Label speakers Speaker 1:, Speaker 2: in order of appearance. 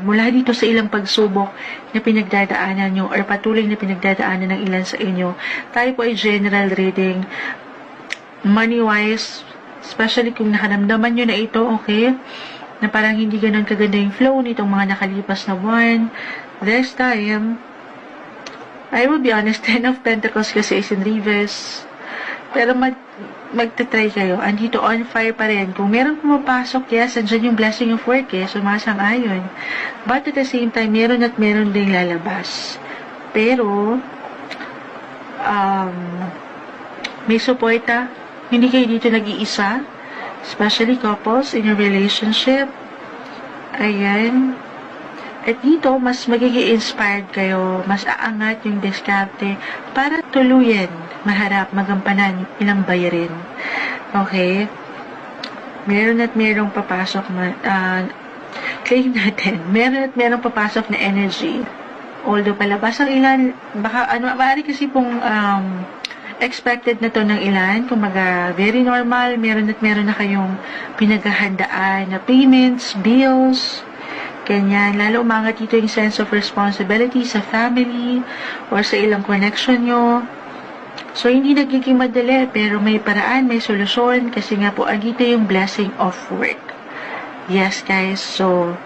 Speaker 1: mula dito sa ilang pagsubok na pinagdadaanan nyo or patuloy na pinagdadaanan ng ilan sa inyo. Tayo po ay general reading. Money-wise, especially kung nakaramdaman nyo na ito, okay? Na parang hindi ganun kaganda yung flow nitong mga nakalipas na buwan. This time, I will be honest, 10 of Pentacles kasi is in reverse. Pero magta-try kayo. Andito on fire pa rin. Kung meron pumapasok, yes, andyan yung blessing of work, sumasang-ayon. But at the same time, meron at meron ding lalabas. Pero, may suporta. Hindi kayo dito nag-iisa. Especially couples in your relationship. Ayan. At dito, mas magiging inspired kayo, mas aangat yung diskarte para tuluyan, maharap, magampanan ilang bayarin. Okay? Meron at merong papasok claim natin. Meron at merong papasok na energy. Although palabas ang ilan, baka maaari kasi pong expected na to ng ilan, kumbaga very normal, meron at meron na kayong pinaghahandaan na payments, bills, ganyan. Lalo umangat dito yung sense of responsibility sa family or sa ilang connection nyo. So, hindi nagiging madali, pero may paraan, may solusyon, kasi nga po, andito yung blessing of work. Yes, guys. So,